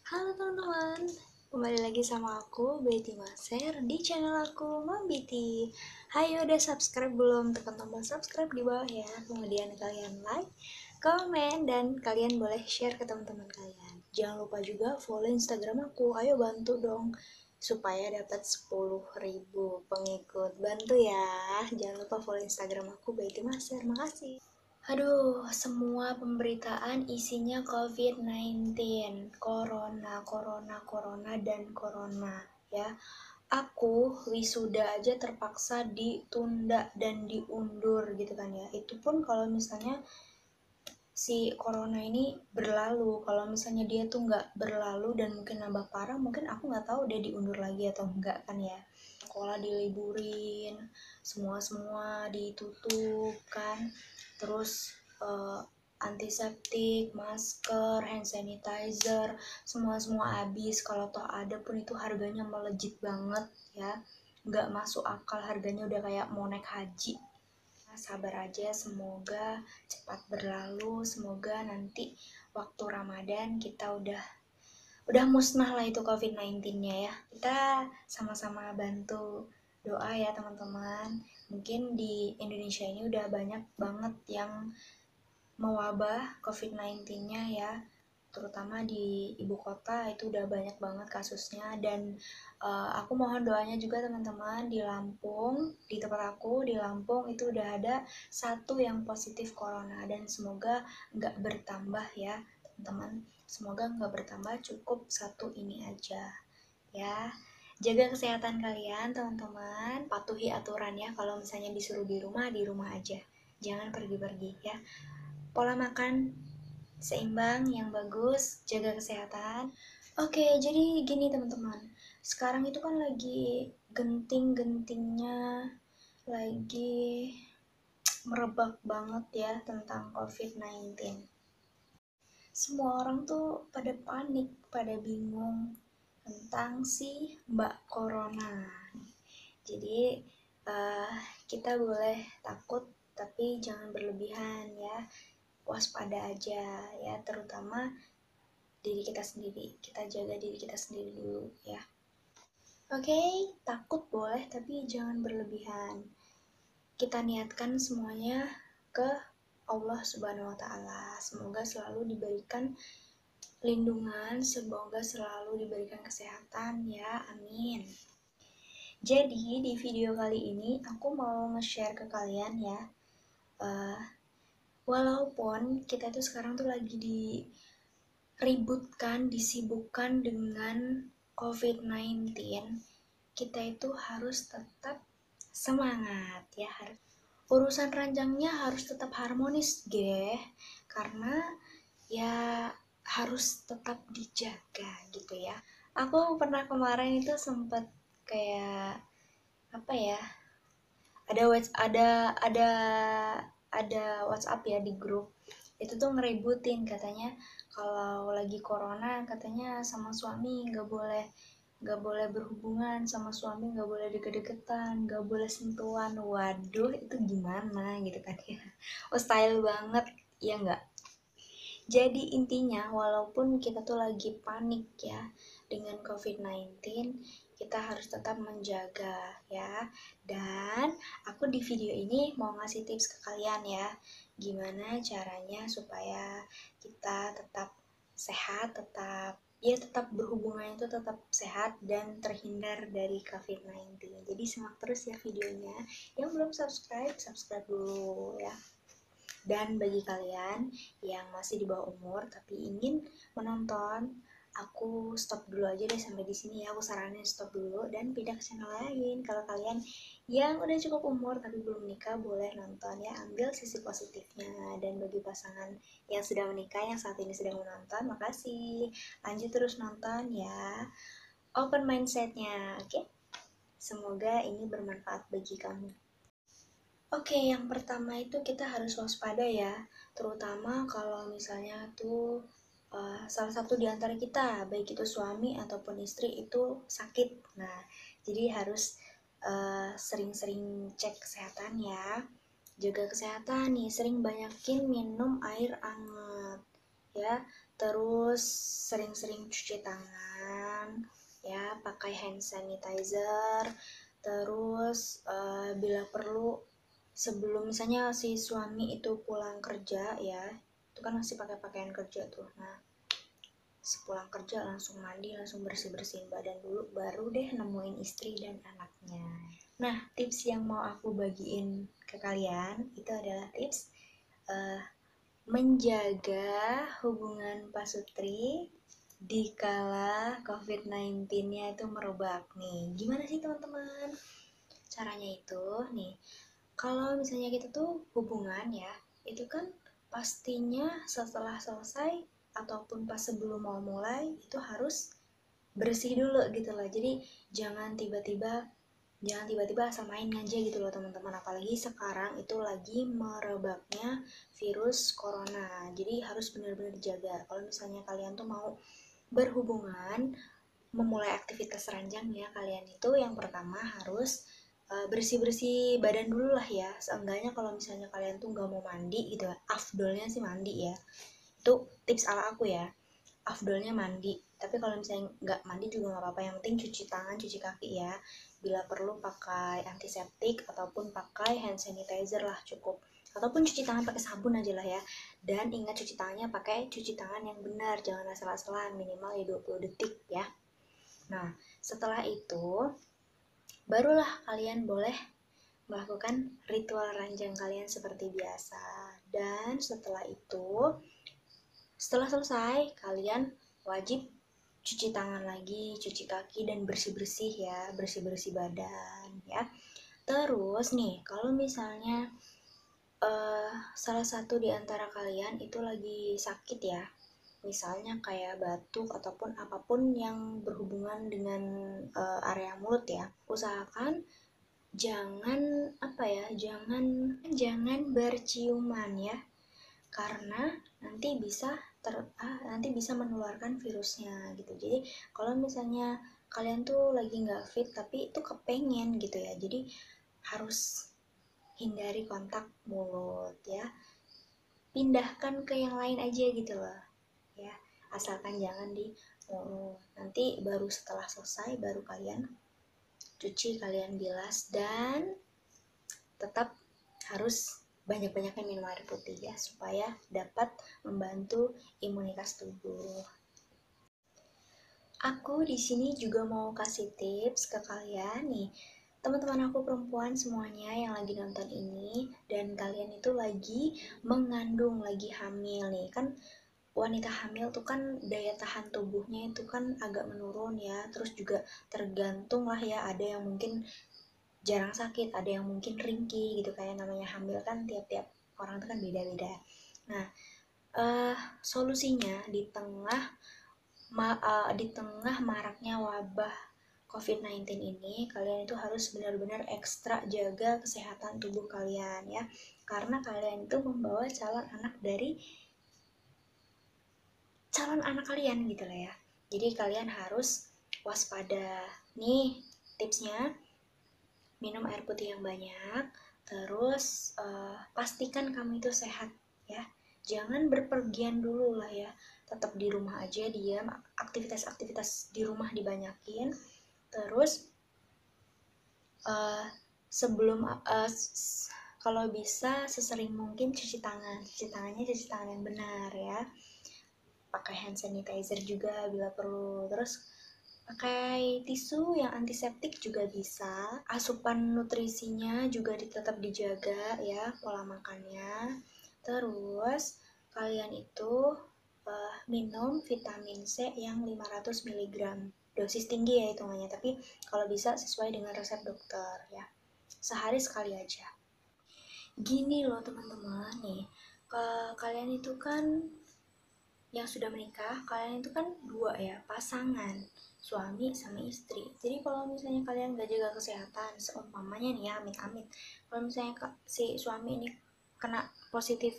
Halo teman-teman, kembali lagi sama aku Betty Maser di channel aku Mambiti. Hayo udah subscribe belum? Tekan tombol subscribe di bawah ya. Kemudian kalian like, komen, dan kalian boleh share ke teman-teman kalian. Jangan lupa juga follow Instagram aku. Ayo bantu dong supaya dapat 10.000 pengikut. Bantu ya. Jangan lupa follow Instagram aku Betty Maser. Makasih. Aduh, semua pemberitaan isinya COVID-19, corona, dan corona, ya. Aku wisuda aja terpaksa ditunda dan diundur gitu kan ya. Itu pun kalau misalnya si corona ini berlalu. Kalau misalnya dia tuh nggak berlalu dan mungkin nambah parah, mungkin aku nggak tahu dia diundur lagi atau enggak kan ya. Sekolah diliburin, semua ditutup kan. Terus antiseptik, masker, hand sanitizer, semua habis. Kalau toh ada pun itu harganya melejit banget ya. Nggak masuk akal, harganya udah kayak mau naik haji. Sabar aja, semoga cepat berlalu, semoga nanti waktu Ramadan kita udah musnah lah itu COVID-19-nya ya. Kita sama-sama bantu doa ya teman-teman. Mungkin di Indonesia ini udah banyak banget yang mewabah COVID-19-nya ya, terutama di ibu kota itu udah banyak banget kasusnya. Dan aku mohon doanya juga teman-teman di Lampung, di tempat aku di Lampung itu udah ada satu yang positif corona, dan semoga nggak bertambah ya teman-teman, semoga nggak bertambah, cukup satu ini aja ya. Jaga kesehatan kalian teman-teman, patuhi aturan ya. Kalau misalnya disuruh di rumah aja, jangan pergi-pergi ya. Pola makan seimbang yang bagus, jaga kesehatan. Oke, jadi gini teman-teman, sekarang itu kan lagi genting-gentingnya, lagi merebak banget ya tentang COVID-19. Semua orang tuh pada panik, pada bingung tentang si Mbak Corona. Jadi uh, kita boleh takut tapi jangan berlebihan ya, waspada aja ya, terutama diri kita sendiri. Kita jaga diri kita sendiri dulu ya. Oke, takut boleh tapi jangan berlebihan. Kita niatkan semuanya ke Allah Subhanahu wa taala. Semoga selalu diberikan lindungan, semoga selalu diberikan kesehatan ya. Amin. Jadi di video kali ini aku mau nge-share ke kalian ya. Walaupun kita tuh sekarang tuh lagi diributkan, disibukkan dengan COVID-19, kita itu harus tetap semangat ya. Urusan ranjangnya harus tetap harmonis, karena ya harus tetap dijaga gitu ya. Aku pernah kemarin itu sempet kayak apa ya? Ada WhatsApp ya di grup. Itu tuh ngeributin, katanya kalau lagi corona katanya sama suami nggak boleh berhubungan, sama suami nggak boleh deket-deketan, nggak boleh sentuhan. Waduh, itu gimana gitu kan ya. Oh, style banget ya nggak. Jadi intinya walaupun kita tuh lagi panik ya dengan COVID-19, kita harus tetap menjaga ya. Dan aku di video ini mau ngasih tips ke kalian ya, gimana caranya supaya kita tetap sehat, tetap berhubungan itu tetap sehat dan terhindar dari COVID-19. Jadi simak terus ya videonya. Yang belum subscribe, subscribe dulu ya. Dan bagi kalian yang masih di bawah umur tapi ingin menonton, aku stop dulu aja deh sampai di sini ya. Aku saranin stop dulu dan pindah ke channel lain. Kalau kalian yang udah cukup umur tapi belum menikah, boleh nonton ya, ambil sisi positifnya. Dan bagi pasangan yang sudah menikah yang saat ini sedang menonton, makasih. Lanjut terus nonton ya. Open mindsetnya, oke? Semoga ini bermanfaat bagi kamu. Oke, yang pertama itu kita harus waspada ya, terutama kalau misalnya tuh salah satu di antara kita, baik itu suami ataupun istri itu sakit. Nah, jadi harus sering-sering cek kesehatan ya, jaga kesehatan nih, sering banyakin minum air hangat ya, Terus sering-sering cuci tangan ya, pakai hand sanitizer. Terus bila perlu sebelum misalnya si suami itu pulang kerja ya, itu kan masih pakai pakaian kerja tuh. Nah, sepulang kerja langsung mandi, langsung bersih-bersihin badan dulu, baru deh nemuin istri dan anaknya. Nah, tips yang mau aku bagiin ke kalian itu adalah tips menjaga hubungan pasutri dikala COVID-19-nya itu merebak nih. Gimana sih teman-teman? Caranya itu nih, kalau misalnya kita tuh hubungan ya, itu kan pastinya setelah selesai ataupun pas sebelum mau mulai itu harus bersih dulu gitu loh. Jadi jangan tiba-tiba asal main aja gitu loh teman-teman, apalagi sekarang itu lagi merebaknya virus corona. Jadi harus benar-benar dijaga. Kalau misalnya kalian tuh mau berhubungan, memulai aktivitas ranjang ya, kalian itu yang pertama harus bersih-bersih badan dulu lah ya. Seenggaknya kalau misalnya kalian tuh nggak mau mandi gitu, afdolnya sih mandi ya. Itu tips ala aku ya, afdolnya mandi. Tapi kalau misalnya nggak mandi juga nggak apa-apa, yang penting cuci tangan, cuci kaki ya. Bila perlu pakai antiseptik ataupun pakai hand sanitizer lah cukup, ataupun cuci tangan pakai sabun aja lah ya. Dan ingat cuci tangannya pakai cuci tangan yang benar, jangan asal-asalan, minimal ya 20 detik ya. Nah, setelah itu barulah kalian boleh melakukan ritual ranjang kalian seperti biasa. Dan setelah selesai, kalian wajib cuci tangan lagi, cuci kaki, dan bersih-bersih ya, bersih-bersih badan ya. Terus nih, kalau misalnya salah satu di antara kalian itu lagi sakit ya, misalnya kayak batuk ataupun apapun yang berhubungan dengan area mulut ya, usahakan jangan jangan berciuman ya, karena nanti bisa menularkan virusnya gitu. Jadi kalau misalnya kalian tuh lagi nggak fit tapi itu kepengen gitu ya, jadi harus hindari kontak mulut ya, pindahkan ke yang lain aja gitu loh ya, asalkan jangan di mulut. Nanti baru setelah selesai baru kalian cuci, kalian bilas, dan tetap harus banyak-banyakan minum air putih ya, supaya dapat membantu imunitas tubuh. Aku di sini juga mau kasih tips ke kalian nih, teman-teman aku perempuan semuanya yang lagi nonton ini, dan kalian itu lagi mengandung, lagi hamil nih. Kan wanita hamil tuh kan daya tahan tubuhnya itu kan agak menurun ya, terus juga tergantung lah ya, ada yang mungkin jarang sakit, ada yang mungkin ringkih gitu, kayak namanya hamil kan tiap-tiap orang itu kan beda-beda. Nah, solusinya di tengah maraknya wabah COVID-19 ini, kalian itu harus benar-benar ekstra jaga kesehatan tubuh kalian ya, karena kalian itu membawa calon anak kalian gitu lah ya. Jadi kalian harus waspada. Nih tipsnya, minum air putih yang banyak, terus pastikan kamu itu sehat ya, jangan berpergian dulu lah ya, tetap di rumah aja diam, aktivitas-aktivitas di rumah dibanyakin. Terus kalau bisa sesering mungkin cuci tangannya cuci tangan yang benar ya, pakai hand sanitizer juga bila perlu. Terus pakai tisu yang antiseptik juga bisa. Asupan nutrisinya juga tetap dijaga ya, pola makannya. Terus kalian itu minum vitamin C yang 500 mg, dosis tinggi ya hitungannya, tapi kalau bisa sesuai dengan resep dokter ya, sehari sekali aja. Gini loh teman-teman nih, kalian itu kan yang sudah menikah, kalian itu kan dua ya, pasangan, suami sama istri. Jadi kalau misalnya kalian gak jaga kesehatan, seumpamanya nih ya, amit-amit, kalau misalnya si suami ini kena positif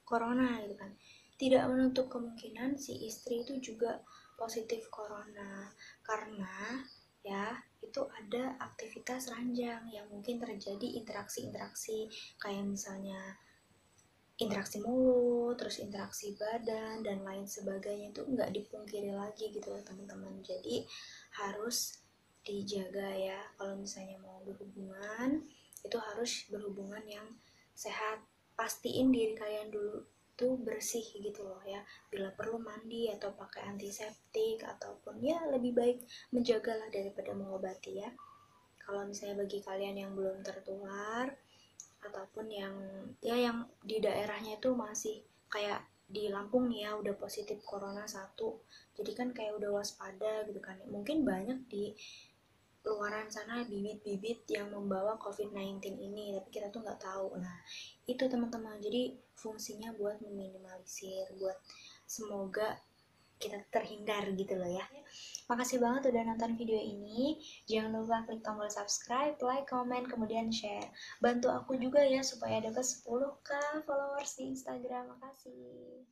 corona gitu kan, tidak menutup kemungkinan si istri itu juga positif corona, karena ya itu ada aktivitas ranjang yang mungkin terjadi interaksi-interaksi, kayak misalnya interaksi mulut, terus interaksi badan dan lain sebagainya itu nggak dipungkiri lagi gitu loh teman-teman. Jadi harus dijaga ya, kalau misalnya mau berhubungan itu harus berhubungan yang sehat. Pastiin diri kalian dulu tuh bersih gitu loh ya, bila perlu mandi atau pakai antiseptik, ataupun ya lebih baik menjagalah daripada mengobati ya. Kalau misalnya bagi kalian yang belum tertular ataupun yang ya yang di daerahnya itu masih kayak di Lampung nih ya udah positif corona satu, jadi kan kayak udah waspada gitu kan, mungkin banyak di luaran sana bibit-bibit yang membawa COVID-19 ini tapi kita tuh nggak tahu. Nah itu teman-teman, jadi fungsinya buat meminimalisir, buat semoga kita terhindar gitu loh ya. Makasih banget udah nonton video ini. Jangan lupa klik tombol subscribe, like, comment, kemudian share. Bantu aku juga ya supaya dapat 10k followers di Instagram. Makasih.